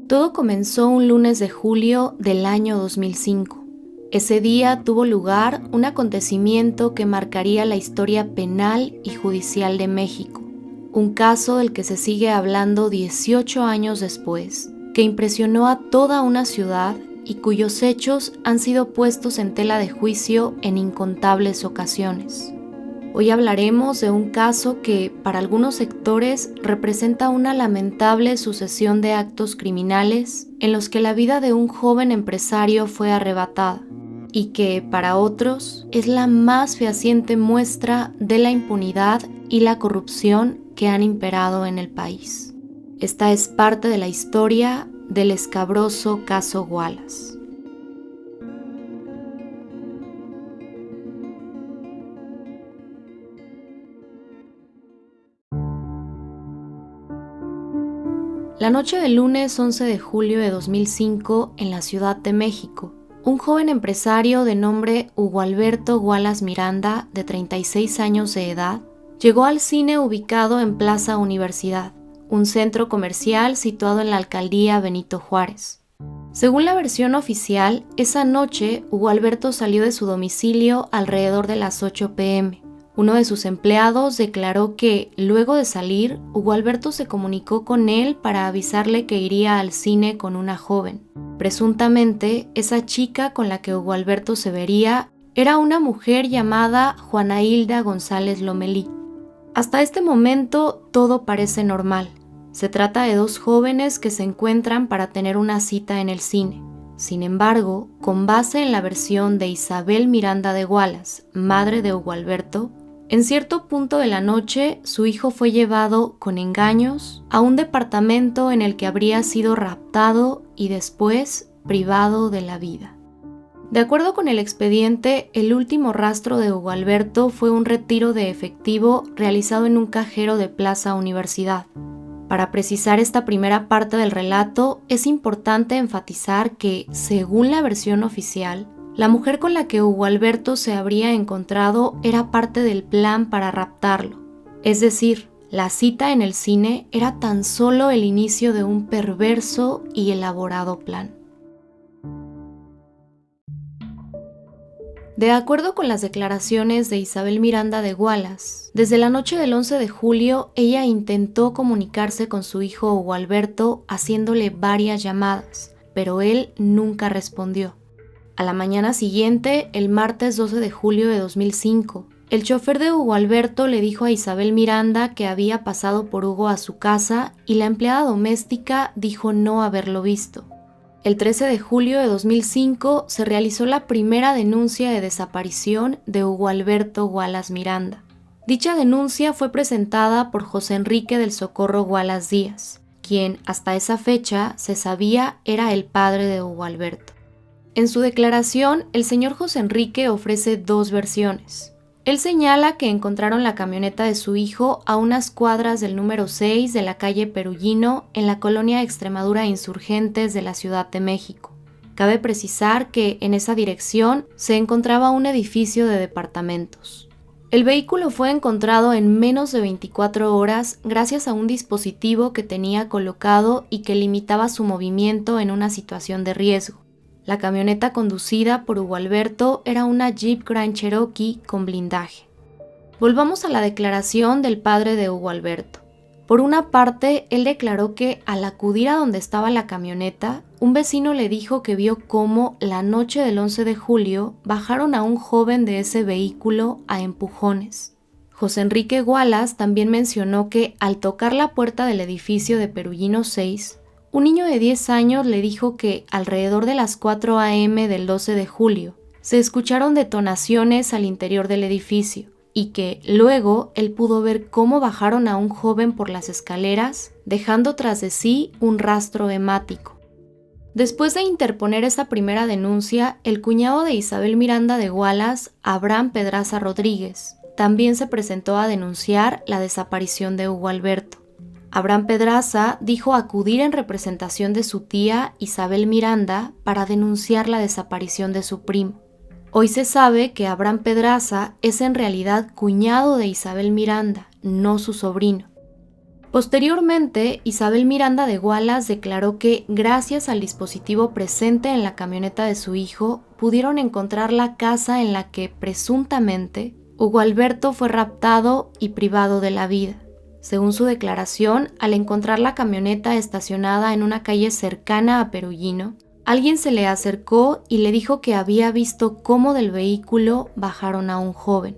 Todo comenzó un lunes de julio del año 2005. Ese día tuvo lugar un acontecimiento que marcaría la historia penal y judicial de México. Un caso del que se sigue hablando 18 años después, que impresionó a toda una ciudad y cuyos hechos han sido puestos en tela de juicio en incontables ocasiones. Hoy hablaremos de un caso que, para algunos sectores, representa una lamentable sucesión de actos criminales en los que la vida de un joven empresario fue arrebatada, y que, para otros, es la más fehaciente muestra de la impunidad y la corrupción que han imperado en el país. Esta es parte de la historia del escabroso caso Wallace. La noche del lunes 11 de julio de 2005, en la Ciudad de México, un joven empresario de nombre Hugo Alberto Wallace Miranda, de 36 años de edad, llegó al cine ubicado en Plaza Universidad, un centro comercial situado en la alcaldía Benito Juárez. Según la versión oficial, esa noche Hugo Alberto salió de su domicilio alrededor de las 8 p.m. Uno de sus empleados declaró que, luego de salir, Hugo Alberto se comunicó con él para avisarle que iría al cine con una joven. Presuntamente, esa chica con la que Hugo Alberto se vería era una mujer llamada Juana Hilda González Lomelí. Hasta este momento, todo parece normal. Se trata de dos jóvenes que se encuentran para tener una cita en el cine. Sin embargo, con base en la versión de Isabel Miranda de Wallace, madre de Hugo Alberto, en cierto punto de la noche, su hijo fue llevado con engaños a un departamento en el que habría sido raptado y después privado de la vida. De acuerdo con el expediente, el último rastro de Hugo Alberto fue un retiro de efectivo realizado en un cajero de Plaza Universidad. Para precisar esta primera parte del relato, es importante enfatizar que, según la versión oficial, la mujer con la que Hugo Alberto se habría encontrado era parte del plan para raptarlo. Es decir, la cita en el cine era tan solo el inicio de un perverso y elaborado plan. De acuerdo con las declaraciones de Isabel Miranda de Wallace, desde la noche del 11 de julio ella intentó comunicarse con su hijo Hugo Alberto haciéndole varias llamadas, pero él nunca respondió. A la mañana siguiente, el martes 12 de julio de 2005, el chofer de Hugo Alberto le dijo a Isabel Miranda que había pasado por Hugo a su casa y la empleada doméstica dijo no haberlo visto. El 13 de julio de 2005 se realizó la primera denuncia de desaparición de Hugo Alberto Wallace Miranda. Dicha denuncia fue presentada por José Enrique del Socorro Wallace Díaz, quien hasta esa fecha se sabía era el padre de Hugo Alberto. En su declaración, el señor José Enrique ofrece dos versiones. Él señala que encontraron la camioneta de su hijo a unas cuadras del número 6 de la calle Perullino en la colonia Extremadura Insurgentes de la Ciudad de México. Cabe precisar que en esa dirección se encontraba un edificio de departamentos. El vehículo fue encontrado en menos de 24 horas gracias a un dispositivo que tenía colocado y que limitaba su movimiento en una situación de riesgo. La camioneta conducida por Hugo Alberto era una Jeep Grand Cherokee con blindaje. Volvamos a la declaración del padre de Hugo Alberto. Por una parte, él declaró que al acudir a donde estaba la camioneta, un vecino le dijo que vio cómo la noche del 11 de julio bajaron a un joven de ese vehículo a empujones. José Enrique Wallace también mencionó que al tocar la puerta del edificio de Perullino 6, un niño de 10 años le dijo que alrededor de las 4 a.m. del 12 de julio se escucharon detonaciones al interior del edificio y que luego él pudo ver cómo bajaron a un joven por las escaleras, dejando tras de sí un rastro hemático. Después de interponer esa primera denuncia, el cuñado de Isabel Miranda de Wallace, Abraham Pedraza Rodríguez, también se presentó a denunciar la desaparición de Hugo Alberto. Abraham Pedraza dijo acudir en representación de su tía Isabel Miranda para denunciar la desaparición de su primo. Hoy se sabe que Abraham Pedraza es en realidad cuñado de Isabel Miranda, no su sobrino. Posteriormente, Isabel Miranda de Gualas declaró que, gracias al dispositivo presente en la camioneta de su hijo, pudieron encontrar la casa en la que, presuntamente, Hugo Alberto fue raptado y privado de la vida. Según su declaración, al encontrar la camioneta estacionada en una calle cercana a Perugino, alguien se le acercó y le dijo que había visto cómo del vehículo bajaron a un joven.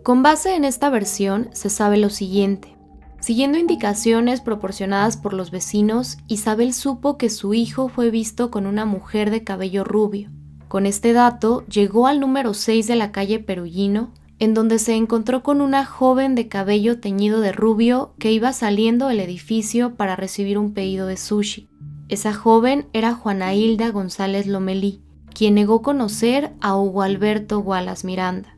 Con base en esta versión, se sabe lo siguiente. Siguiendo indicaciones proporcionadas por los vecinos, Isabel supo que su hijo fue visto con una mujer de cabello rubio. Con este dato, llegó al número 6 de la calle Perugino, en donde se encontró con una joven de cabello teñido de rubio que iba saliendo del edificio para recibir un pedido de sushi. Esa joven era Juana Hilda González Lomelí, quien negó conocer a Hugo Alberto Gualas Miranda.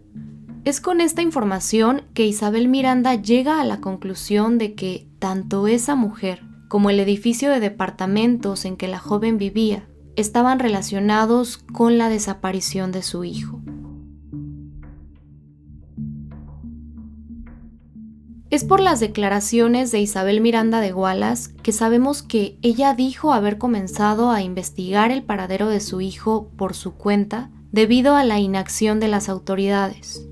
Es con esta información que Isabel Miranda llega a la conclusión de que tanto esa mujer como el edificio de departamentos en que la joven vivía estaban relacionados con la desaparición de su hijo. Es por las declaraciones de Isabel Miranda de Gualas que sabemos que ella dijo haber comenzado a investigar el paradero de su hijo por su cuenta debido a la inacción de las autoridades.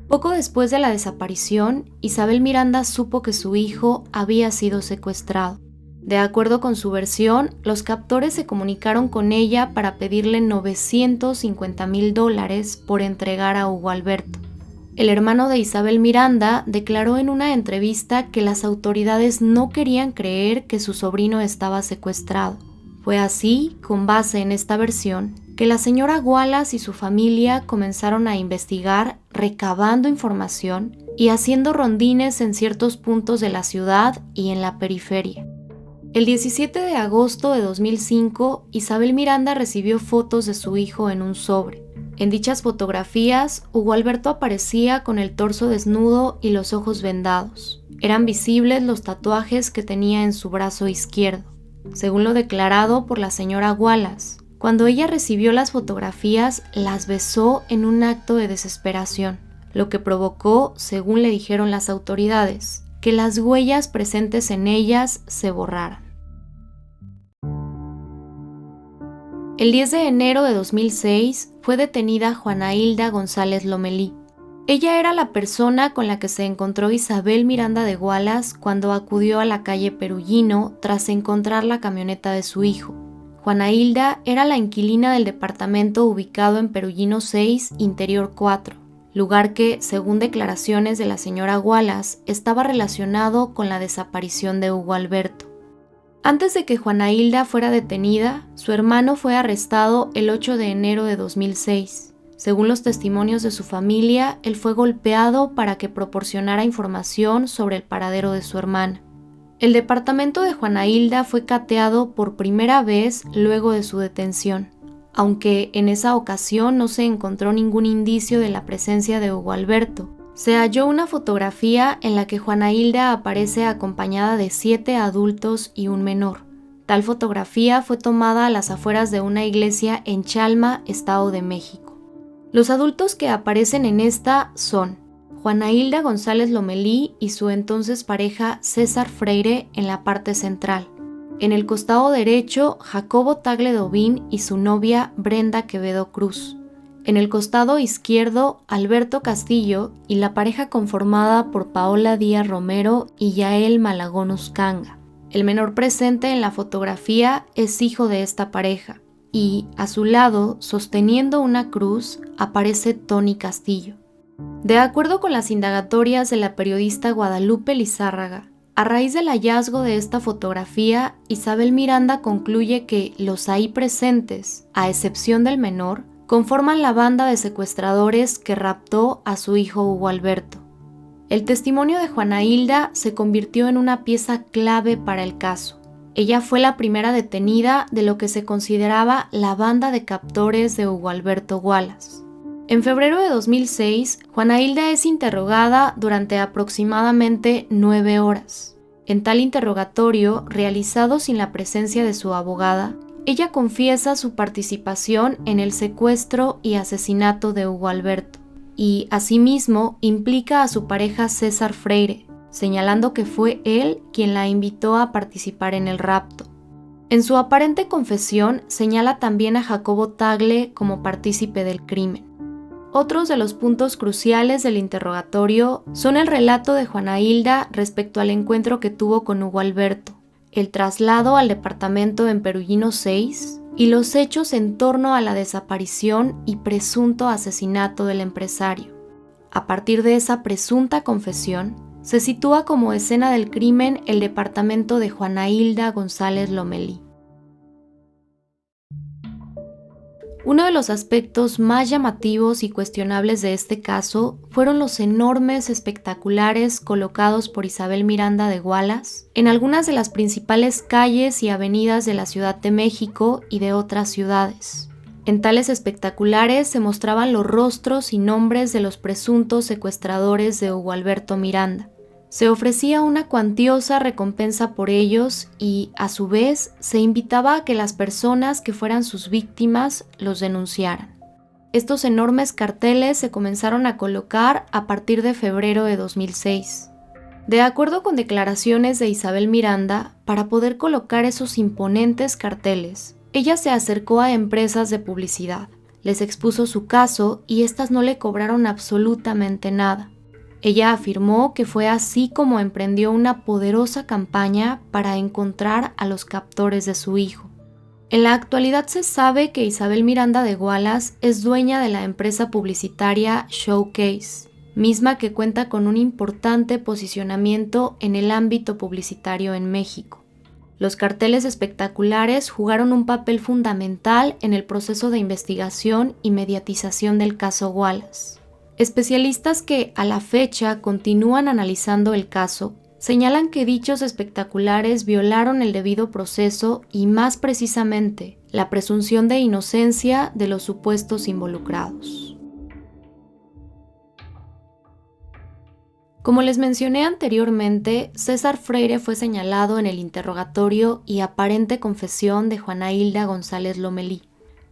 Poco después de la desaparición, Isabel Miranda supo que su hijo había sido secuestrado. De acuerdo con su versión, los captores se comunicaron con ella para pedirle $950,000 por entregar a Hugo Alberto. El hermano de Isabel Miranda declaró en una entrevista que las autoridades no querían creer que su sobrino estaba secuestrado. Fue así, con base en esta versión, que la señora Gualas y su familia comenzaron a investigar, recabando información y haciendo rondines en ciertos puntos de la ciudad y en la periferia. El 17 de agosto de 2005, Isabel Miranda recibió fotos de su hijo en un sobre. En dichas fotografías, Hugo Alberto aparecía con el torso desnudo y los ojos vendados. Eran visibles los tatuajes que tenía en su brazo izquierdo. Según lo declarado por la señora Gualas, cuando ella recibió las fotografías, las besó en un acto de desesperación, lo que provocó, según le dijeron las autoridades, que las huellas presentes en ellas se borraran. El 10 de enero de 2006 fue detenida Juana Hilda González Lomelí. Ella era la persona con la que se encontró Isabel Miranda de Gualas cuando acudió a la calle Perugino tras encontrar la camioneta de su hijo. Juana Hilda era la inquilina del departamento ubicado en Perugino 6, Interior 4, lugar que, según declaraciones de la señora Gualas, estaba relacionado con la desaparición de Hugo Alberto. Antes de que Juana Hilda fuera detenida, su hermano fue arrestado el 8 de enero de 2006. Según los testimonios de su familia, él fue golpeado para que proporcionara información sobre el paradero de su hermana. El departamento de Juana Hilda fue cateado por primera vez luego de su detención, aunque en esa ocasión no se encontró ningún indicio de la presencia de Hugo Alberto. Se halló una fotografía en la que Juana Hilda aparece acompañada de 7 adultos y un menor. Tal fotografía fue tomada a las afueras de una iglesia en Chalma, Estado de México. Los adultos que aparecen en esta son Juana Hilda González Lomelí y su entonces pareja César Freire en la parte central. En el costado derecho, Jacobo Tagle Dovín y su novia Brenda Quevedo Cruz. En el costado izquierdo, Alberto Castillo y la pareja conformada por Paola Díaz Romero y Yael Malagón Uscanga. El menor presente en la fotografía es hijo de esta pareja y, a su lado, sosteniendo una cruz, aparece Tony Castillo. De acuerdo con las indagatorias de la periodista Guadalupe Lizárraga, a raíz del hallazgo de esta fotografía, Isabel Miranda concluye que los ahí presentes, a excepción del menor, conforman la banda de secuestradores que raptó a su hijo Hugo Alberto. El testimonio de Juana Hilda se convirtió en una pieza clave para el caso. Ella fue la primera detenida de lo que se consideraba la banda de captores de Hugo Alberto Gualas. En febrero de 2006, Juana Hilda es interrogada durante aproximadamente 9 horas. En tal interrogatorio, realizado sin la presencia de su abogada, ella confiesa su participación en el secuestro y asesinato de Hugo Alberto y, asimismo, implica a su pareja César Freire, señalando que fue él quien la invitó a participar en el rapto. En su aparente confesión señala también a Jacobo Tagle como partícipe del crimen. Otros de los puntos cruciales del interrogatorio son el relato de Juana Hilda respecto al encuentro que tuvo con Hugo Alberto, el traslado al departamento en Perugino 6 y los hechos en torno a la desaparición y presunto asesinato del empresario. A partir de esa presunta confesión, se sitúa como escena del crimen el departamento de Juana Hilda González Lomelí. Uno de los aspectos más llamativos y cuestionables de este caso fueron los enormes espectaculares colocados por Isabel Miranda de Gualas en algunas de las principales calles y avenidas de la Ciudad de México y de otras ciudades. En tales espectaculares se mostraban los rostros y nombres de los presuntos secuestradores de Hugo Alberto Miranda. Se ofrecía una cuantiosa recompensa por ellos y, a su vez, se invitaba a que las personas que fueran sus víctimas los denunciaran. Estos enormes carteles se comenzaron a colocar a partir de febrero de 2006. De acuerdo con declaraciones de Isabel Miranda, para poder colocar esos imponentes carteles, ella se acercó a empresas de publicidad, les expuso su caso y éstas no le cobraron absolutamente nada. Ella afirmó que fue así como emprendió una poderosa campaña para encontrar a los captores de su hijo. En la actualidad se sabe que Isabel Miranda de Gualas es dueña de la empresa publicitaria Showcase, misma que cuenta con un importante posicionamiento en el ámbito publicitario en México. Los carteles espectaculares jugaron un papel fundamental en el proceso de investigación y mediatización del caso Gualas. Especialistas que, a la fecha, continúan analizando el caso, señalan que dichos espectaculares violaron el debido proceso y, más precisamente, la presunción de inocencia de los supuestos involucrados. Como les mencioné anteriormente, César Freire fue señalado en el interrogatorio y aparente confesión de Juana Hilda González Lomelí.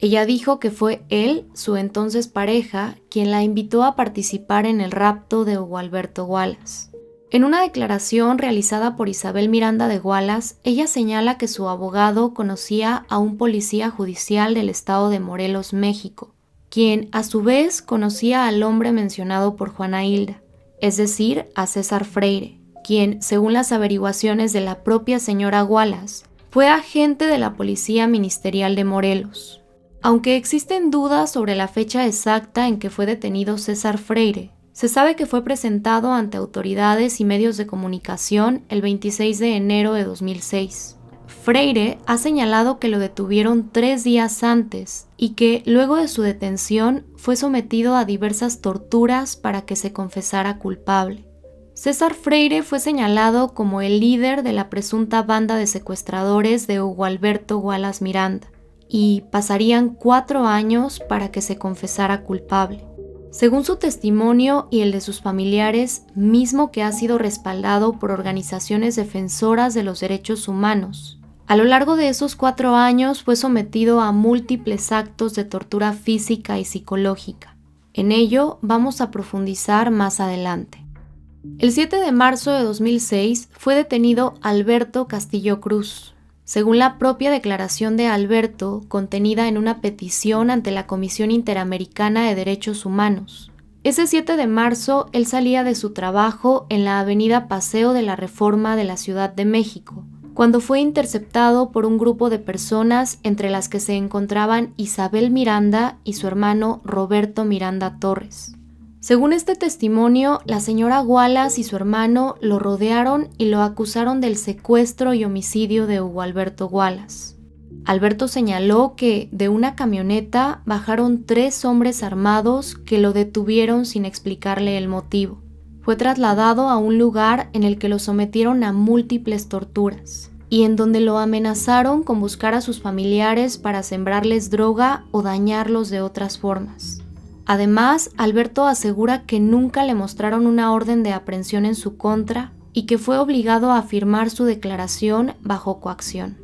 Ella dijo que fue él, su entonces pareja, quien la invitó a participar en el rapto de Hugo Alberto Gualas. En una declaración realizada por Isabel Miranda de Gualas, ella señala que su abogado conocía a un policía judicial del estado de Morelos, México, quien a su vez conocía al hombre mencionado por Juana Hilda, es decir, a César Freire, quien, según las averiguaciones de la propia señora Gualas, fue agente de la Policía Ministerial de Morelos. Aunque existen dudas sobre la fecha exacta en que fue detenido César Freire, se sabe que fue presentado ante autoridades y medios de comunicación el 26 de enero de 2006. Freire ha señalado que lo detuvieron 3 días antes y que, luego de su detención, fue sometido a diversas torturas para que se confesara culpable. César Freire fue señalado como el líder de la presunta banda de secuestradores de Hugo Alberto Gualas Miranda, y pasarían 4 años para que se confesara culpable. Según su testimonio y el de sus familiares, mismo que ha sido respaldado por organizaciones defensoras de los derechos humanos, a lo largo de esos 4 años fue sometido a múltiples actos de tortura física y psicológica. En ello vamos a profundizar más adelante. El 7 de marzo de 2006 fue detenido Alberto Castillo Cruz. Según la propia declaración de Alberto, contenida en una petición ante la Comisión Interamericana de Derechos Humanos, ese 7 de marzo él salía de su trabajo en la avenida Paseo de la Reforma de la Ciudad de México, cuando fue interceptado por un grupo de personas entre las que se encontraban Isabel Miranda y su hermano Roberto Miranda Torres. Según este testimonio, la señora Gualas y su hermano lo rodearon y lo acusaron del secuestro y homicidio de Hugo Alberto Gualas. Alberto señaló que de una camioneta bajaron 3 hombres armados que lo detuvieron sin explicarle el motivo. Fue trasladado a un lugar en el que lo sometieron a múltiples torturas y en donde lo amenazaron con buscar a sus familiares para sembrarles droga o dañarlos de otras formas. Además, Alberto asegura que nunca le mostraron una orden de aprehensión en su contra y que fue obligado a firmar su declaración bajo coacción.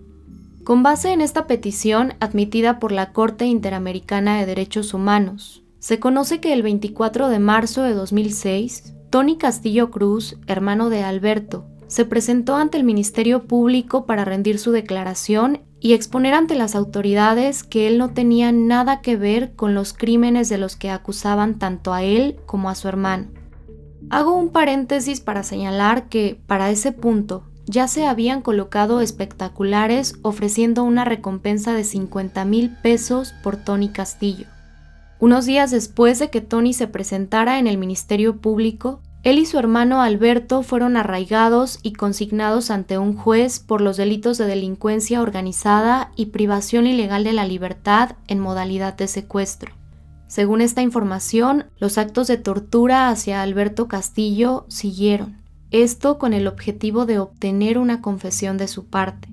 Con base en esta petición admitida por la Corte Interamericana de Derechos Humanos, se conoce que el 24 de marzo de 2006, Tony Castillo Cruz, hermano de Alberto, se presentó ante el Ministerio Público para rendir su declaración y exponer ante las autoridades que él no tenía nada que ver con los crímenes de los que acusaban tanto a él como a su hermano. Hago un paréntesis para señalar que, para ese punto, ya se habían colocado espectaculares ofreciendo una recompensa de 50,000 pesos por Tony Castillo. Unos días después de que Tony se presentara en el Ministerio Público, él y su hermano Alberto fueron arraigados y consignados ante un juez por los delitos de delincuencia organizada y privación ilegal de la libertad en modalidad de secuestro. Según esta información, los actos de tortura hacia Alberto Castillo siguieron, esto con el objetivo de obtener una confesión de su parte.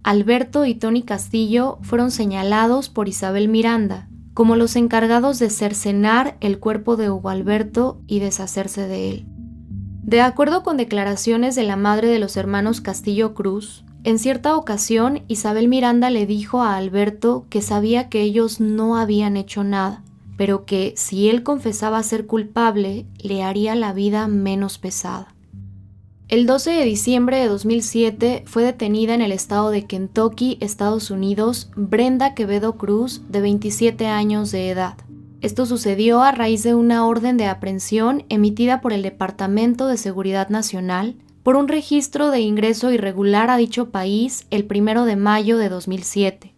Alberto y Tony Castillo fueron señalados por Isabel Miranda como los encargados de cercenar el cuerpo de Hugo Alberto y deshacerse de él. De acuerdo con declaraciones de la madre de los hermanos Castillo Cruz, en cierta ocasión Isabel Miranda le dijo a Alberto que sabía que ellos no habían hecho nada, pero que si él confesaba ser culpable, le haría la vida menos pesada. El 12 de diciembre de 2007 fue detenida en el estado de Kentucky, Estados Unidos, Brenda Quevedo Cruz, de 27 años de edad. Esto sucedió a raíz de una orden de aprehensión emitida por el Departamento de Seguridad Nacional por un registro de ingreso irregular a dicho país el 1 de mayo de 2007.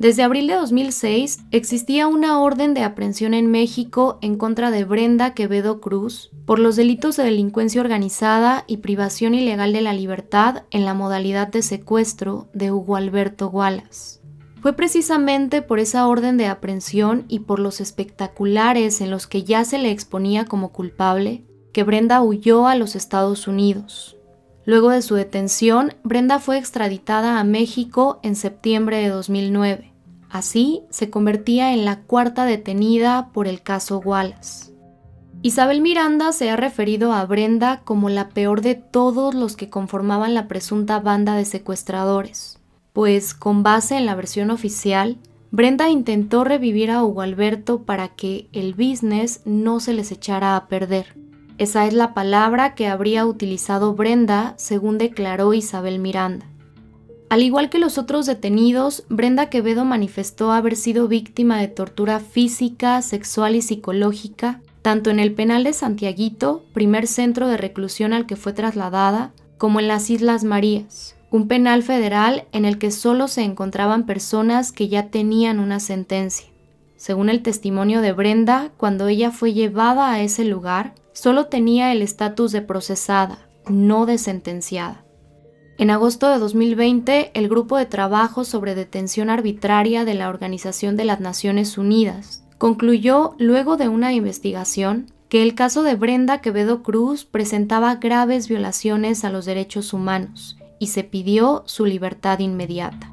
Desde abril de 2006 existía una orden de aprehensión en México en contra de Brenda Quevedo Cruz por los delitos de delincuencia organizada y privación ilegal de la libertad en la modalidad de secuestro de Hugo Alberto Wallace. Fue precisamente por esa orden de aprehensión y por los espectaculares en los que ya se le exponía como culpable que Brenda huyó a los Estados Unidos. Luego de su detención, Brenda fue extraditada a México en septiembre de 2009. Así, se convertía en la cuarta detenida por el caso Wallace. Isabel Miranda se ha referido a Brenda como la peor de todos los que conformaban la presunta banda de secuestradores, pues, con base en la versión oficial, Brenda intentó revivir a Hugo Alberto para que el business no se les echara a perder. Esa es la palabra que habría utilizado Brenda, según declaró Isabel Miranda. Al igual que los otros detenidos, Brenda Quevedo manifestó haber sido víctima de tortura física, sexual y psicológica, tanto en el penal de Santiaguito, primer centro de reclusión al que fue trasladada, como en las Islas Marías, un penal federal en el que solo se encontraban personas que ya tenían una sentencia. Según el testimonio de Brenda, cuando ella fue llevada a ese lugar, solo tenía el estatus de procesada, no de sentenciada. En agosto de 2020, el Grupo de Trabajo sobre Detención Arbitraria de la Organización de las Naciones Unidas concluyó, luego de una investigación, que el caso de Brenda Quevedo Cruz presentaba graves violaciones a los derechos humanos y se pidió su libertad inmediata.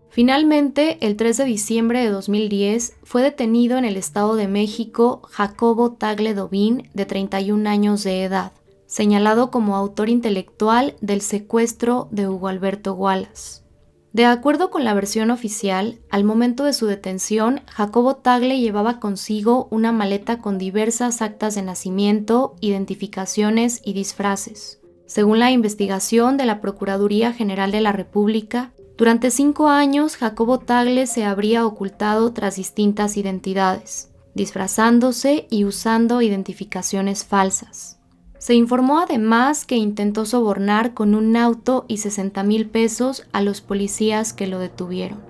Finalmente, el 3 de diciembre de 2010, fue detenido en el Estado de México Jacobo Tagle Dobín, de 31 años de edad, señalado como autor intelectual del secuestro de Hugo Alberto Wallace. De acuerdo con la versión oficial, al momento de su detención, Jacobo Tagle llevaba consigo una maleta con diversas actas de nacimiento, identificaciones y disfraces. Según la investigación de la Procuraduría General de la República, durante 5 años, Jacobo Tagle se habría ocultado tras distintas identidades, disfrazándose y usando identificaciones falsas. Se informó además que intentó sobornar con un auto y 60,000 pesos a los policías que lo detuvieron.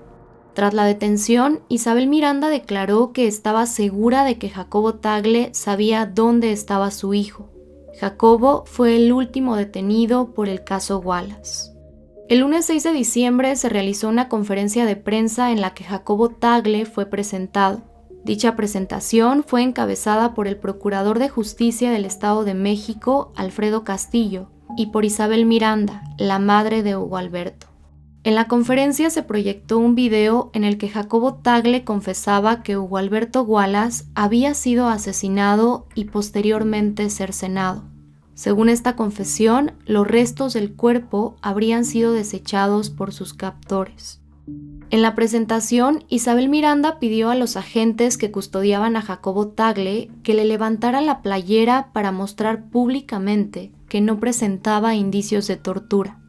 Tras la detención, Isabel Miranda declaró que estaba segura de que Jacobo Tagle sabía dónde estaba su hijo. Jacobo fue el último detenido por el caso Wallace. El lunes 6 de diciembre se realizó una conferencia de prensa en la que Jacobo Tagle fue presentado. Dicha presentación fue encabezada por el Procurador de Justicia del Estado de México, Alfredo Castillo, y por Isabel Miranda, la madre de Hugo Alberto. En la conferencia se proyectó un video en el que Jacobo Tagle confesaba que Hugo Alberto Wallace había sido asesinado y posteriormente cercenado. Según esta confesión, los restos del cuerpo habrían sido desechados por sus captores. En la presentación, Isabel Miranda pidió a los agentes que custodiaban a Jacobo Tagle que le levantara la playera para mostrar públicamente que no presentaba indicios de tortura.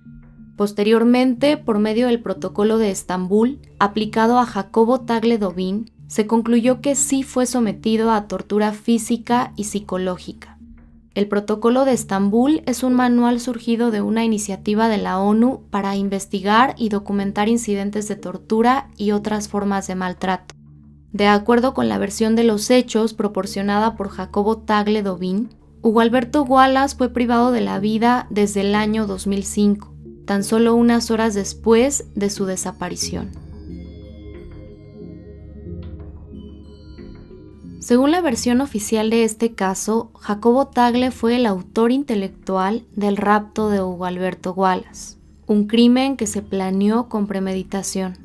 Posteriormente, por medio del protocolo de Estambul, aplicado a Jacobo Tagle Dobin, se concluyó que sí fue sometido a tortura física y psicológica. El protocolo de Estambul es un manual surgido de una iniciativa de la ONU para investigar y documentar incidentes de tortura y otras formas de maltrato. De acuerdo con la versión de los hechos proporcionada por Jacobo Tagle Dobin, Hugo Alberto Wallace fue privado de la vida desde el año 2005, tan solo unas horas después de su desaparición. Según la versión oficial de este caso, Jacobo Tagle fue el autor intelectual del rapto de Hugo Alberto Wallace, un crimen que se planeó con premeditación.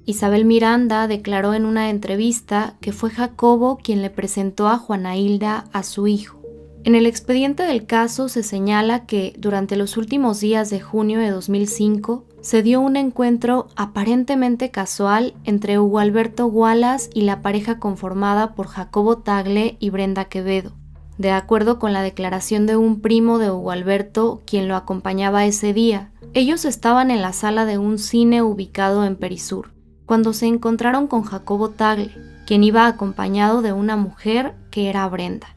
Isabel Miranda declaró en una entrevista que fue Jacobo quien le presentó a Juana Hilda a su hijo. En el expediente del caso se señala que durante los últimos días de junio de 2005 se dio un encuentro aparentemente casual entre Hugo Alberto Wallace y la pareja conformada por Jacobo Tagle y Brenda Quevedo. De acuerdo con la declaración de un primo de Hugo Alberto, quien lo acompañaba ese día, ellos estaban en la sala de un cine ubicado en Perisur, cuando se encontraron con Jacobo Tagle, quien iba acompañado de una mujer que era Brenda.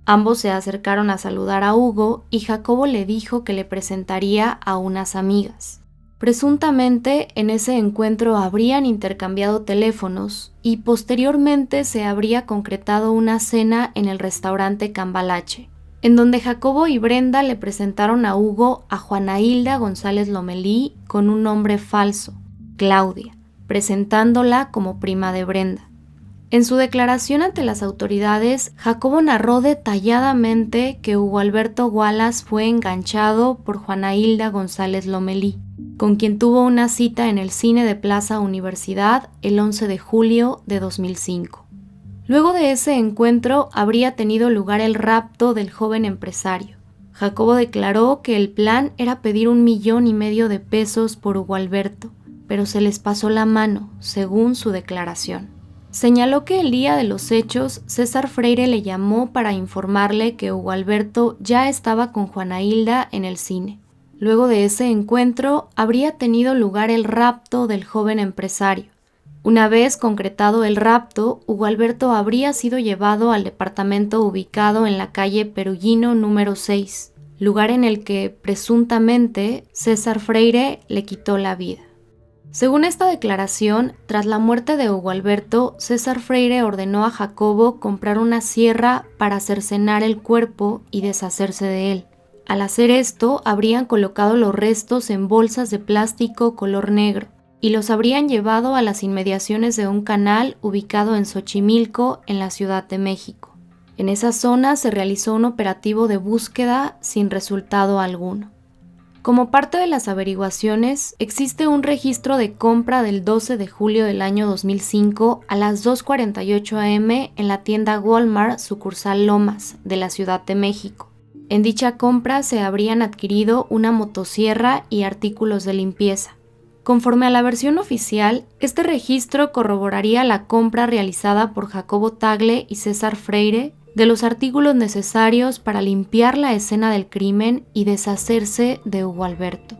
Ambos se acercaron a saludar a Hugo y Jacobo le dijo que le presentaría a unas amigas. Presuntamente, en ese encuentro habrían intercambiado teléfonos y posteriormente se habría concretado una cena en el restaurante Cambalache, en donde Jacobo y Brenda le presentaron a Hugo a Juana Hilda González Lomelí con un nombre falso, Claudia, presentándola como prima de Brenda. En su declaración ante las autoridades, Jacobo narró detalladamente que Hugo Alberto Wallace fue enganchado por Juana Hilda González Lomelí, con quien tuvo una cita en el cine de Plaza Universidad el 11 de julio de 2005. Luego de ese encuentro habría tenido lugar el rapto del joven empresario. Jacobo declaró que el plan era pedir 1,5 millones de pesos por Hugo Alberto, pero se les pasó la mano, según su declaración. Señaló que el día de los hechos, César Freire le llamó para informarle que Hugo Alberto ya estaba con Juana Hilda en el cine. Luego de ese encuentro, habría tenido lugar el rapto del joven empresario. Una vez concretado el rapto, Hugo Alberto habría sido llevado al departamento ubicado en la calle Perugino número 6, lugar en el que, presuntamente, César Freire le quitó la vida. Según esta declaración, tras la muerte de Hugo Alberto, César Freire ordenó a Jacobo comprar una sierra para cercenar el cuerpo y deshacerse de él. Al hacer esto, habrían colocado los restos en bolsas de plástico color negro y los habrían llevado a las inmediaciones de un canal ubicado en Xochimilco, en la Ciudad de México. En esa zona se realizó un operativo de búsqueda sin resultado alguno. Como parte de las averiguaciones, existe un registro de compra del 12 de julio del año 2005 a las 2:48 am en la tienda Walmart sucursal Lomas de la Ciudad de México. En dicha compra se habrían adquirido una motosierra y artículos de limpieza. Conforme a la versión oficial, este registro corroboraría la compra realizada por Jacobo Tagle y César Freire de los artículos necesarios para limpiar la escena del crimen y deshacerse de Hugo Alberto.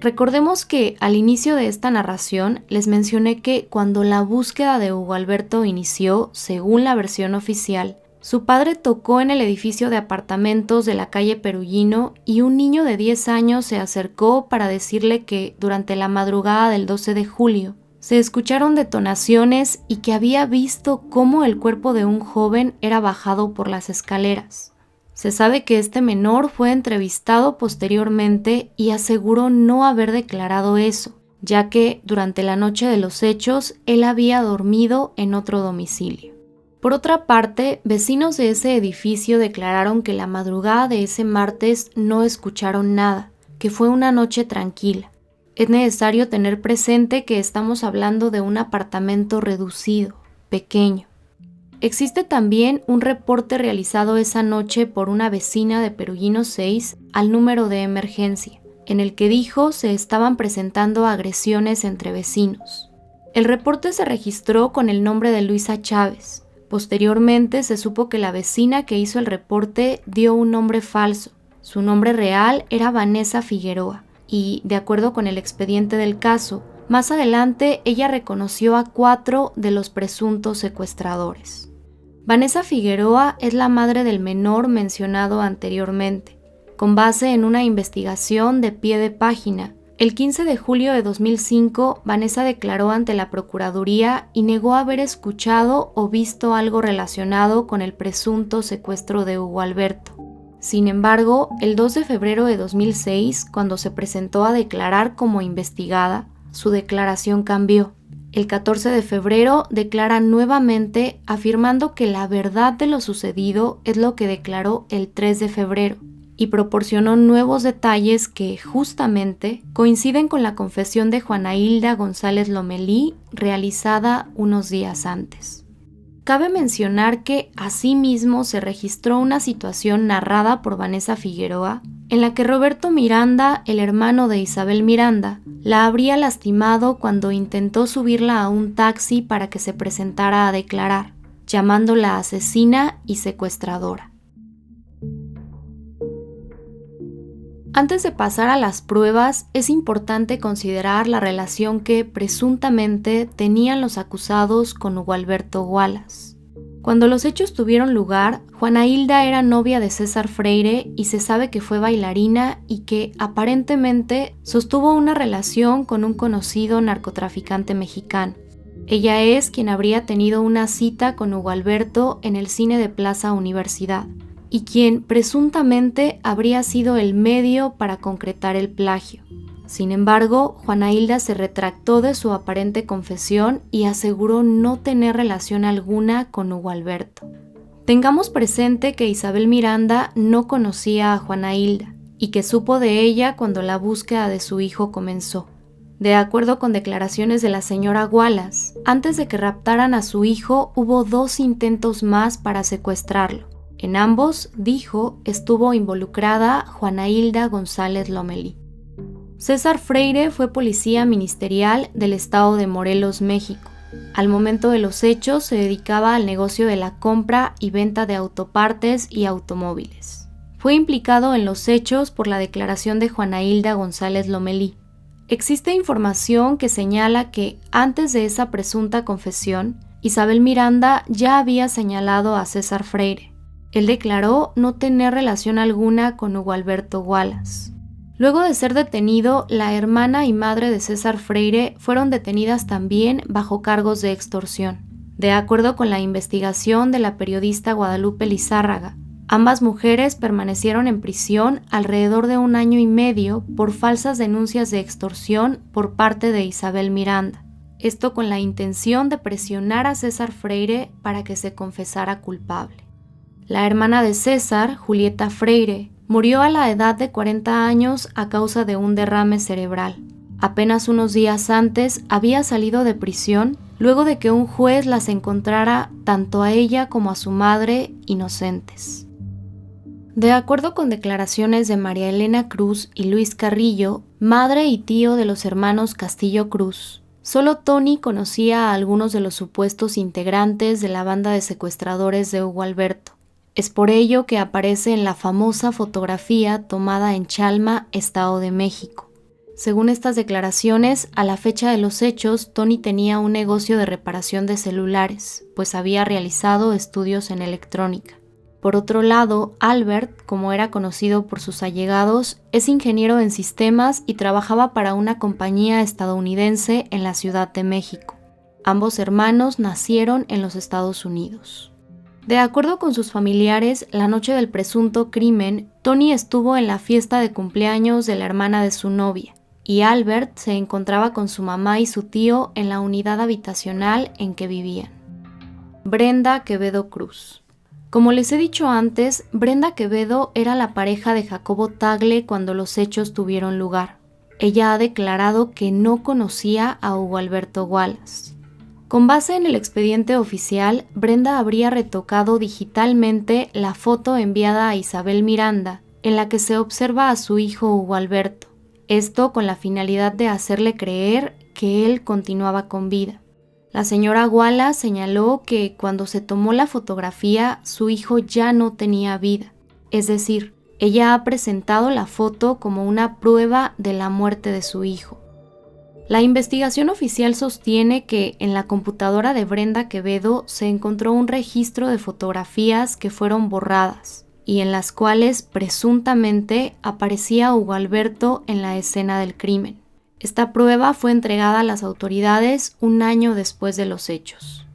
Recordemos que al inicio de esta narración les mencioné que cuando la búsqueda de Hugo Alberto inició, según la versión oficial, su padre tocó en el edificio de apartamentos de la calle Perugino y un niño de 10 años se acercó para decirle que durante la madrugada del 12 de julio se escucharon detonaciones y que había visto cómo el cuerpo de un joven era bajado por las escaleras. Se sabe que este menor fue entrevistado posteriormente y aseguró no haber declarado eso, ya que durante la noche de los hechos él había dormido en otro domicilio. Por otra parte, vecinos de ese edificio declararon que la madrugada de ese martes no escucharon nada, que fue una noche tranquila. Es necesario tener presente que estamos hablando de un apartamento reducido, pequeño. Existe también un reporte realizado esa noche por una vecina de Perugino 6 al número de emergencia, en el que dijo se estaban presentando agresiones entre vecinos. El reporte se registró con el nombre de Luisa Chávez. Posteriormente se supo que la vecina que hizo el reporte dio un nombre falso. Su nombre real era Vanessa Figueroa y, de acuerdo con el expediente del caso, más adelante ella reconoció a 4 de los presuntos secuestradores. Vanessa Figueroa es la madre del menor mencionado anteriormente. Con base en una investigación de pie de página, el 15 de julio de 2005, Vanessa declaró ante la Procuraduría y negó haber escuchado o visto algo relacionado con el presunto secuestro de Hugo Alberto. Sin embargo, el 2 de febrero de 2006, cuando se presentó a declarar como investigada, su declaración cambió. El 14 de febrero declara nuevamente afirmando que la verdad de lo sucedido es lo que declaró el 3 de febrero. Y proporcionó nuevos detalles que, justamente, coinciden con la confesión de Juana Hilda González Lomelí realizada unos días antes. Cabe mencionar que, asimismo, se registró una situación narrada por Vanessa Figueroa, en la que Roberto Miranda, el hermano de Isabel Miranda, la habría lastimado cuando intentó subirla a un taxi para que se presentara a declarar, llamándola asesina y secuestradora. Antes de pasar a las pruebas, es importante considerar la relación que presuntamente tenían los acusados con Hugo Alberto Wallace. Cuando los hechos tuvieron lugar, Juana Hilda era novia de César Freire y se sabe que fue bailarina y que aparentemente sostuvo una relación con un conocido narcotraficante mexicano. Ella es quien habría tenido una cita con Hugo Alberto en el cine de Plaza Universidad, y quien presuntamente habría sido el medio para concretar el plagio. Sin embargo, Juana Hilda se retractó de su aparente confesión y aseguró no tener relación alguna con Hugo Alberto. Tengamos presente que Isabel Miranda no conocía a Juana Hilda y que supo de ella cuando la búsqueda de su hijo comenzó. De acuerdo con declaraciones de la señora Wallace, antes de que raptaran a su hijo hubo 2 intentos más para secuestrarlo. En ambos, dijo, estuvo involucrada Juana Hilda González Lomelí. César Freire fue policía ministerial del estado de Morelos, México. Al momento de los hechos se dedicaba al negocio de la compra y venta de autopartes y automóviles. Fue implicado en los hechos por la declaración de Juana Hilda González Lomelí. Existe información que señala que antes de esa presunta confesión, Isabel Miranda ya había señalado a César Freire. Él declaró no tener relación alguna con Hugo Alberto Wallace. Luego de ser detenido, la hermana y madre de César Freire fueron detenidas también bajo cargos de extorsión. De acuerdo con la investigación de la periodista Guadalupe Lizárraga, ambas mujeres permanecieron en prisión alrededor de 1 año y medio por falsas denuncias de extorsión por parte de Isabel Miranda. Esto con la intención de presionar a César Freire para que se confesara culpable. La hermana de César, Julieta Freire, murió a la edad de 40 años a causa de un derrame cerebral. Apenas unos días antes había salido de prisión luego de que un juez las encontrara tanto a ella como a su madre inocentes. De acuerdo con declaraciones de María Elena Cruz y Luis Carrillo, madre y tío de los hermanos Castillo Cruz, solo Tony conocía a algunos de los supuestos integrantes de la banda de secuestradores de Hugo Alberto. Es por ello que aparece en la famosa fotografía tomada en Chalma, Estado de México. Según estas declaraciones, a la fecha de los hechos, Tony tenía un negocio de reparación de celulares, pues había realizado estudios en electrónica. Por otro lado, Albert, como era conocido por sus allegados, es ingeniero en sistemas y trabajaba para una compañía estadounidense en la Ciudad de México. Ambos hermanos nacieron en los Estados Unidos. De acuerdo con sus familiares, la noche del presunto crimen, Tony estuvo en la fiesta de cumpleaños de la hermana de su novia, y Albert se encontraba con su mamá y su tío en la unidad habitacional en que vivían. Brenda Quevedo Cruz. Como les he dicho antes, Brenda Quevedo era la pareja de Jacobo Tagle cuando los hechos tuvieron lugar. Ella ha declarado que no conocía a Hugo Alberto Wallace. Con base en el expediente oficial, Brenda habría retocado digitalmente la foto enviada a Isabel Miranda, en la que se observa a su hijo Hugo Alberto. Esto con la finalidad de hacerle creer que él continuaba con vida. La señora Wallace señaló que cuando se tomó la fotografía, su hijo ya no tenía vida. Es decir, ella ha presentado la foto como una prueba de la muerte de su hijo. La investigación oficial sostiene que en la computadora de Brenda Quevedo se encontró un registro de fotografías que fueron borradas y en las cuales presuntamente aparecía Hugo Alberto en la escena del crimen. Esta prueba fue entregada a las autoridades un año después de los hechos.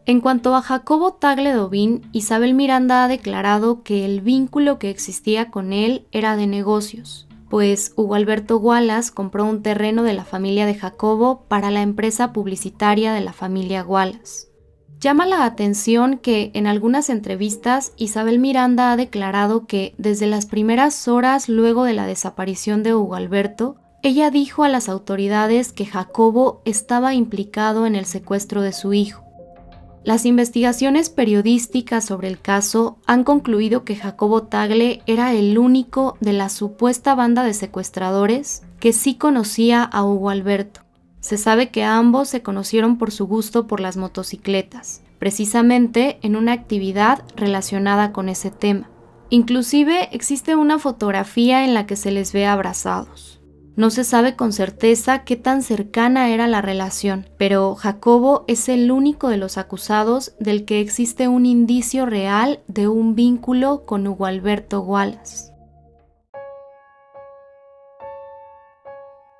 En cuanto a Jacobo Tagle Dobin, Isabel Miranda ha declarado que el vínculo que existía con él era de negocios, pues Hugo Alberto Wallace compró un terreno de la familia de Jacobo para la empresa publicitaria de la familia Wallace. Llama la atención que en algunas entrevistas Isabel Miranda ha declarado que desde las primeras horas luego de la desaparición de Hugo Alberto, ella dijo a las autoridades que Jacobo estaba implicado en el secuestro de su hijo. Las investigaciones periodísticas sobre el caso han concluido que Jacobo Tagle era el único de la supuesta banda de secuestradores que sí conocía a Hugo Alberto. Se sabe que ambos se conocieron por su gusto por las motocicletas, precisamente en una actividad relacionada con ese tema. Inclusive existe una fotografía en la que se les ve abrazados. No se sabe con certeza qué tan cercana era la relación, pero Jacobo es el único de los acusados del que existe un indicio real de un vínculo con Hugo Alberto Wallace.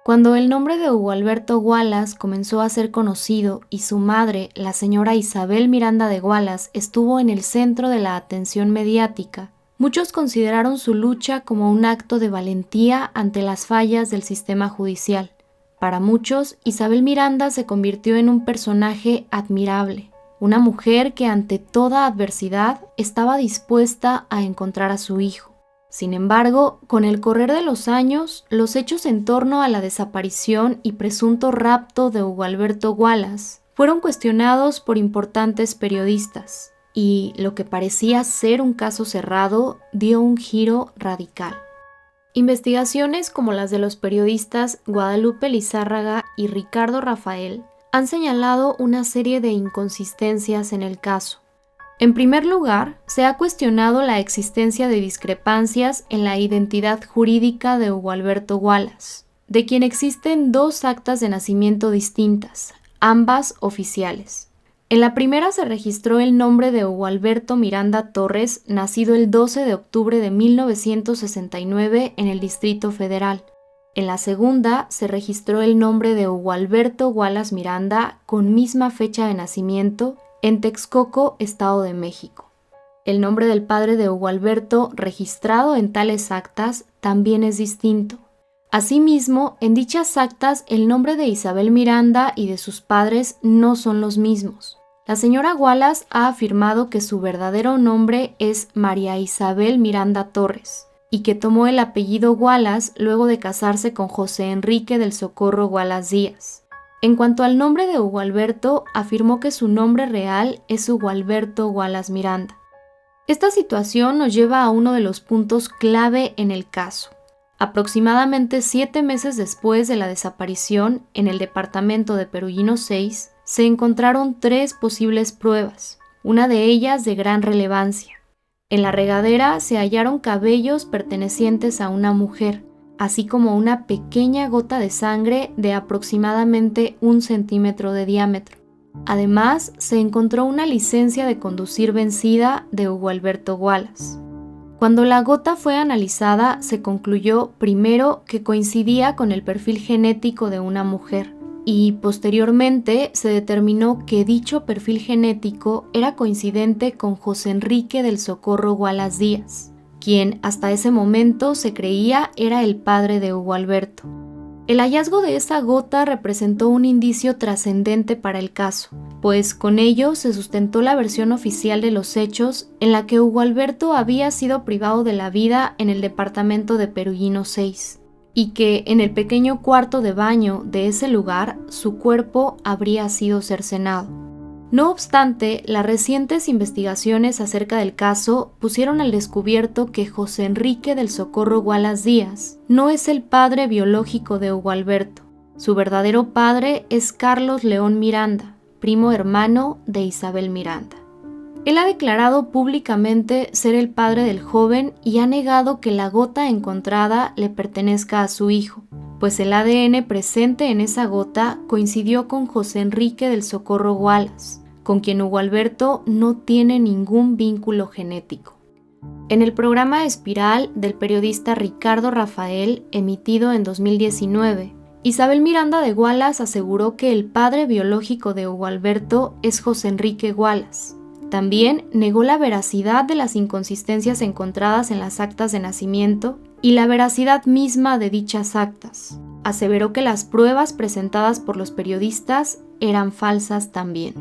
Cuando el nombre de Hugo Alberto Wallace comenzó a ser conocido y su madre, la señora Isabel Miranda de Wallace, estuvo en el centro de la atención mediática, muchos consideraron su lucha como un acto de valentía ante las fallas del sistema judicial. Para muchos, Isabel Miranda se convirtió en un personaje admirable, una mujer que ante toda adversidad estaba dispuesta a encontrar a su hijo. Sin embargo, con el correr de los años, los hechos en torno a la desaparición y presunto rapto de Hugo Alberto Wallace fueron cuestionados por importantes periodistas, y lo que parecía ser un caso cerrado dio un giro radical. Investigaciones como las de los periodistas Guadalupe Lizárraga y Ricardo Rafael han señalado una serie de inconsistencias en el caso. En primer lugar, se ha cuestionado la existencia de discrepancias en la identidad jurídica de Hugo Alberto Wallace, de quien existen dos actas de nacimiento distintas, ambas oficiales. En la primera se registró el nombre de Hugo Alberto Miranda Torres, nacido el 12 de octubre de 1969 en el Distrito Federal. En la segunda se registró el nombre de Hugo Alberto Wallace Miranda, con misma fecha de nacimiento, en Texcoco, Estado de México. El nombre del padre de Hugo Alberto, registrado en tales actas, también es distinto. Asimismo, en dichas actas el nombre de Isabel Miranda y de sus padres no son los mismos. La señora Wallace ha afirmado que su verdadero nombre es María Isabel Miranda Torres y que tomó el apellido Wallace luego de casarse con José Enrique del Socorro Wallace Díaz. En cuanto al nombre de Hugo Alberto, afirmó que su nombre real es Hugo Alberto Wallace Miranda. Esta situación nos lleva a uno de los puntos clave en el caso. Aproximadamente 7 meses después de la desaparición, en el departamento de Perugino 6, se encontraron 3 posibles pruebas, una de ellas de gran relevancia. En la regadera se hallaron cabellos pertenecientes a una mujer, así como una pequeña gota de sangre de aproximadamente 1 centímetro de diámetro. Además, se encontró una licencia de conducir vencida de Hugo Alberto Wallace. Cuando la gota fue analizada, se concluyó primero que coincidía con el perfil genético de una mujer y posteriormente se determinó que dicho perfil genético era coincidente con José Enrique del Socorro Wallace Díaz, quien hasta ese momento se creía era el padre de Hugo Alberto. El hallazgo de esa gota representó un indicio trascendente para el caso, pues con ello se sustentó la versión oficial de los hechos en la que Hugo Alberto había sido privado de la vida en el departamento de Perugino 6, y que en el pequeño cuarto de baño de ese lugar su cuerpo habría sido cercenado. No obstante, las recientes investigaciones acerca del caso pusieron al descubierto que José Enrique del Socorro Wallace Díaz no es el padre biológico de Hugo Alberto. Su verdadero padre es Carlos León Miranda, primo hermano de Isabel Miranda. Él ha declarado públicamente ser el padre del joven y ha negado que la gota encontrada le pertenezca a su hijo, pues el ADN presente en esa gota coincidió con José Enrique del Socorro Wallace, con quien Hugo Alberto no tiene ningún vínculo genético. En el programa Espiral del periodista Ricardo Rafael, emitido en 2019, Isabel Miranda de Wallace aseguró que el padre biológico de Hugo Alberto es José Enrique Wallace. También negó la veracidad de las inconsistencias encontradas en las actas de nacimiento y la veracidad misma de dichas actas. Aseveró que las pruebas presentadas por los periodistas eran falsas también.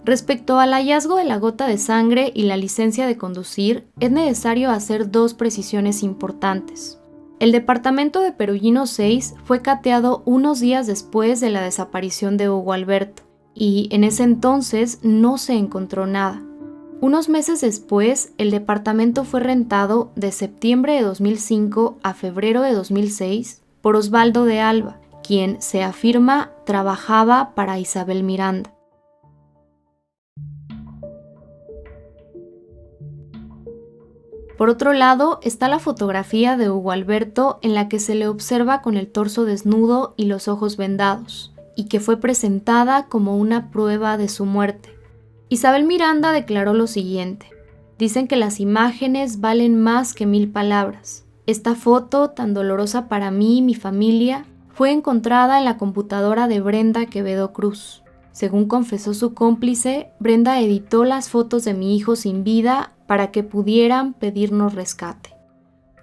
Respecto al hallazgo de la gota de sangre y la licencia de conducir, es necesario hacer dos precisiones importantes. El departamento de Perugino 6 fue cateado unos días después de la desaparición de Hugo Alberto, y en ese entonces no se encontró nada. Unos meses después, el departamento fue rentado de septiembre de 2005 a febrero de 2006 por Osvaldo de Alba, quien, se afirma, trabajaba para Isabel Miranda. Por otro lado, está la fotografía de Hugo Alberto en la que se le observa con el torso desnudo y los ojos vendados, y que fue presentada como una prueba de su muerte. Isabel Miranda declaró lo siguiente: dicen que las imágenes valen más que 1000 palabras. Esta foto, tan dolorosa para mí y mi familia, fue encontrada en la computadora de Brenda Quevedo Cruz. Según confesó su cómplice, Brenda editó las fotos de mi hijo sin vida para que pudieran pedirnos rescate.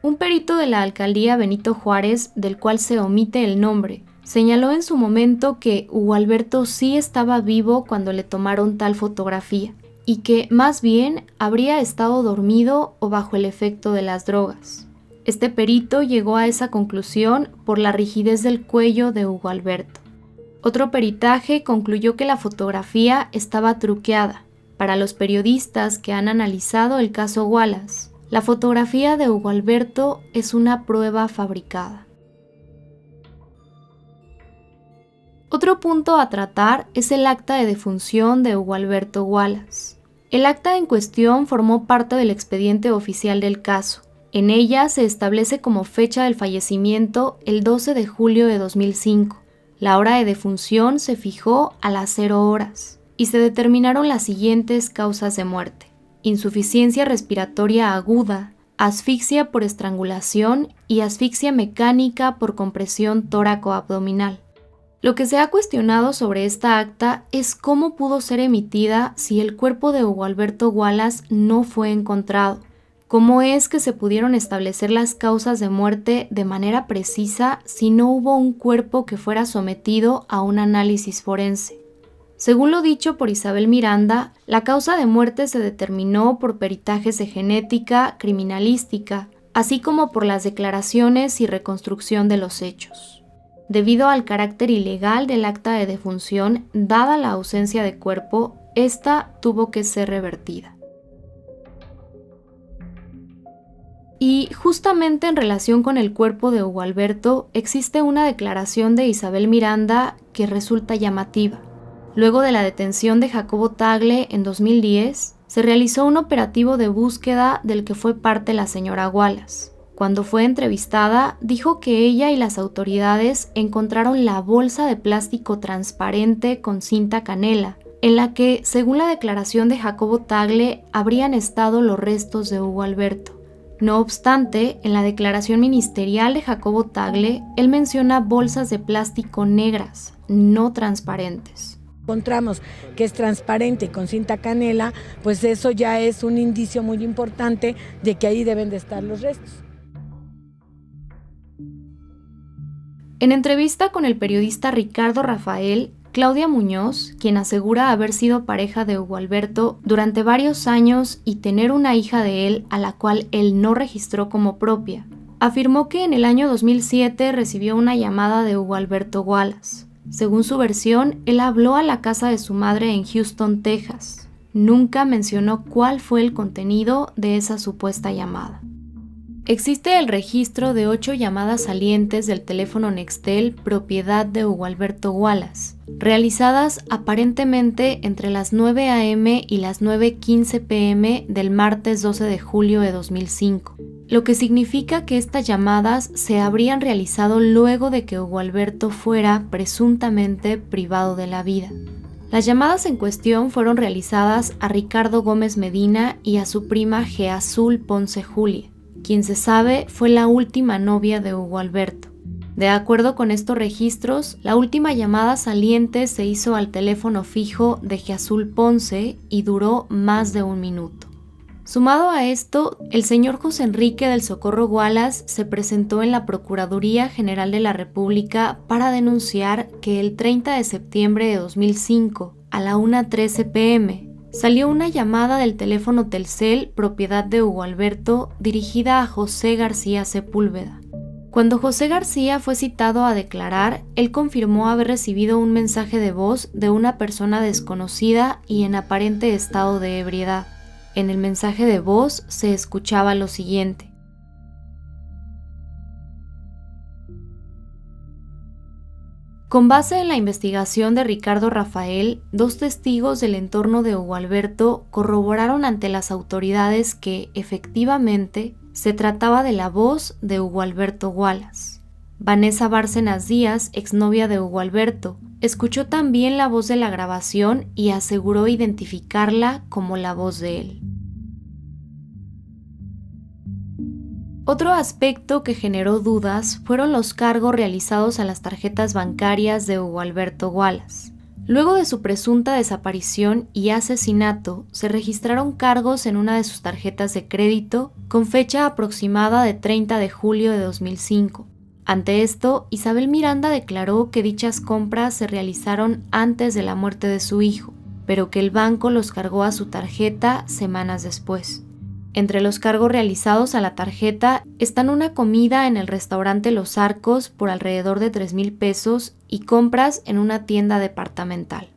Un perito de la alcaldía Benito Juárez, del cual se omite el nombre, señaló en su momento que Hugo Alberto sí estaba vivo cuando le tomaron tal fotografía y que, más bien, habría estado dormido o bajo el efecto de las drogas. Este perito llegó a esa conclusión por la rigidez del cuello de Hugo Alberto. Otro peritaje concluyó que la fotografía estaba truqueada. Para los periodistas que han analizado el caso Wallace, la fotografía de Hugo Alberto es una prueba fabricada. Otro punto a tratar es el acta de defunción de Hugo Alberto Wallace. El acta en cuestión formó parte del expediente oficial del caso. En ella se establece como fecha del fallecimiento el 12 de julio de 2005. La hora de defunción se fijó a las 0 horas y se determinaron las siguientes causas de muerte: insuficiencia respiratoria aguda, asfixia por estrangulación y asfixia mecánica por compresión tóraco-abdominal. Lo que se ha cuestionado sobre esta acta es cómo pudo ser emitida si el cuerpo de Hugo Alberto Wallace no fue encontrado. ¿Cómo es que se pudieron establecer las causas de muerte de manera precisa si no hubo un cuerpo que fuera sometido a un análisis forense? Según lo dicho por Isabel Miranda, la causa de muerte se determinó por peritajes de genética, criminalística, así como por las declaraciones y reconstrucción de los hechos. Debido al carácter ilegal del acta de defunción, dada la ausencia de cuerpo, esta tuvo que ser revertida. Y justamente en relación con el cuerpo de Hugo Alberto, existe una declaración de Isabel Miranda que resulta llamativa. Luego de la detención de Jacobo Tagle en 2010, se realizó un operativo de búsqueda del que fue parte la señora Wallace. Cuando fue entrevistada, dijo que ella y las autoridades encontraron la bolsa de plástico transparente con cinta canela, en la que, según la declaración de Jacobo Tagle, habrían estado los restos de Hugo Alberto. No obstante, en la declaración ministerial de Jacobo Tagle, él menciona bolsas de plástico negras, no transparentes. Encontramos que es transparente con cinta canela, pues eso ya es un indicio muy importante de que ahí deben de estar los restos. En entrevista con el periodista Ricardo Rafael, Claudia Muñoz, quien asegura haber sido pareja de Hugo Alberto durante varios años y tener una hija de él a la cual él no registró como propia, afirmó que en el año 2007 recibió una llamada de Hugo Alberto Wallace. Según su versión, él habló a la casa de su madre en Houston, Texas. Nunca mencionó cuál fue el contenido de esa supuesta llamada. Existe el registro de 8 llamadas salientes del teléfono Nextel propiedad de Hugo Alberto Wallace, realizadas aparentemente entre las 9 a.m. y las 9:15 p.m. del martes 12 de julio de 2005, lo que significa que estas llamadas se habrían realizado luego de que Hugo Alberto fuera presuntamente privado de la vida. Las llamadas en cuestión fueron realizadas a Ricardo Gómez Medina y a su prima Jeazul Ponce Julia, quien se sabe fue la última novia de Hugo Alberto. De acuerdo con estos registros, la última llamada saliente se hizo al teléfono fijo de Jeazul Ponce y duró más de 1 minuto. Sumado a esto, el señor José Enrique del Socorro Wallace se presentó en la Procuraduría General de la República para denunciar que el 30 de septiembre de 2005, a la 1:13 p.m., salió una llamada del teléfono Telcel, propiedad de Hugo Alberto, dirigida a José García Sepúlveda. Cuando José García fue citado a declarar, él confirmó haber recibido un mensaje de voz de una persona desconocida y en aparente estado de ebriedad. En el mensaje de voz se escuchaba lo siguiente: con base en la investigación de Ricardo Rafael, 2 testigos del entorno de Hugo Alberto corroboraron ante las autoridades que, efectivamente, se trataba de la voz de Hugo Alberto Wallace. Vanessa Bárcenas Díaz, exnovia de Hugo Alberto, escuchó también la voz de la grabación y aseguró identificarla como la voz de él. Otro aspecto que generó dudas fueron los cargos realizados a las tarjetas bancarias de Hugo Alberto Wallace. Luego de su presunta desaparición y asesinato, se registraron cargos en una de sus tarjetas de crédito con fecha aproximada de 30 de julio de 2005. Ante esto, Isabel Miranda declaró que dichas compras se realizaron antes de la muerte de su hijo, pero que el banco los cargó a su tarjeta semanas después. Entre los cargos realizados a la tarjeta están una comida en el restaurante Los Arcos por alrededor de 3,000 pesos y compras en una tienda departamental.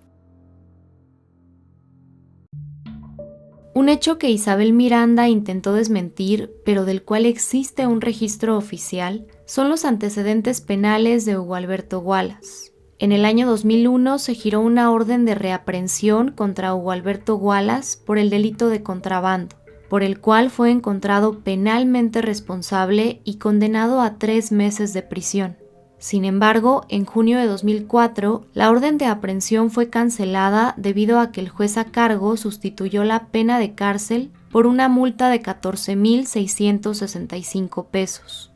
Un hecho que Isabel Miranda intentó desmentir, pero del cual existe un registro oficial, son los antecedentes penales de Hugo Alberto Wallace. En el año 2001 se giró una orden de reaprehensión contra Hugo Alberto Wallace por el delito de contrabando, por el cual fue encontrado penalmente responsable y condenado a 3 meses de prisión. Sin embargo, en junio de 2004, la orden de aprehensión fue cancelada debido a que el juez a cargo sustituyó la pena de cárcel por una multa de 14,665 pesos.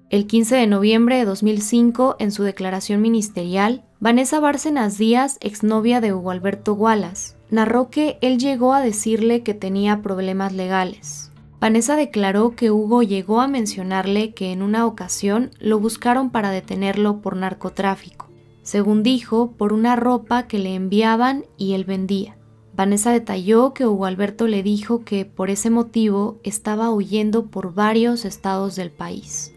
El 15 de noviembre de 2005, en su declaración ministerial, Vanessa Bárcenas Díaz, exnovia de Hugo Alberto Wallace, narró que él llegó a decirle que tenía problemas legales. Vanessa declaró que Hugo llegó a mencionarle que en una ocasión lo buscaron para detenerlo por narcotráfico, según dijo, por una ropa que le enviaban y él vendía. Vanessa detalló que Hugo Alberto le dijo que por ese motivo estaba huyendo por varios estados del país.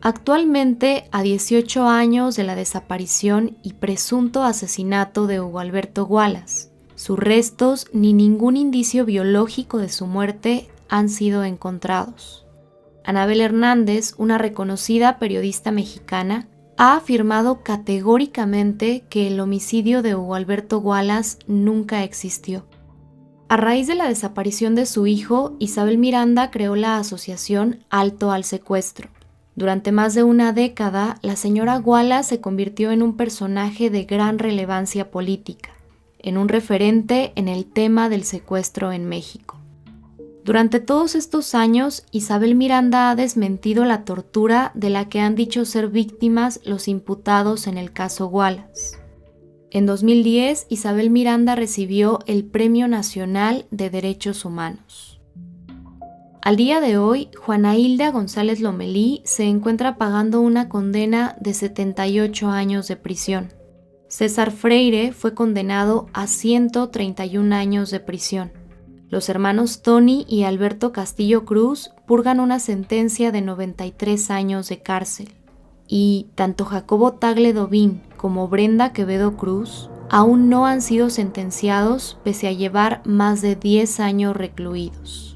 Actualmente, a 18 años de la desaparición y presunto asesinato de Hugo Alberto Wallace, sus restos ni ningún indicio biológico de su muerte han sido encontrados. Anabel Hernández, una reconocida periodista mexicana, ha afirmado categóricamente que el homicidio de Hugo Alberto Wallace nunca existió. A raíz de la desaparición de su hijo, Isabel Miranda creó la asociación Alto al Secuestro. Durante más de una década, la señora Wallace se convirtió en un personaje de gran relevancia política, en un referente en el tema del secuestro en México. Durante todos estos años, Isabel Miranda ha desmentido la tortura de la que han dicho ser víctimas los imputados en el caso Wallace. En 2010, Isabel Miranda recibió el Premio Nacional de Derechos Humanos. Al día de hoy, Juana Hilda González Lomelí se encuentra pagando una condena de 78 años de prisión. César Freire fue condenado a 131 años de prisión. Los hermanos Tony y Alberto Castillo Cruz purgan una sentencia de 93 años de cárcel. Y tanto Jacobo Tagle Dovín como Brenda Quevedo Cruz aún no han sido sentenciados pese a llevar más de 10 años recluidos.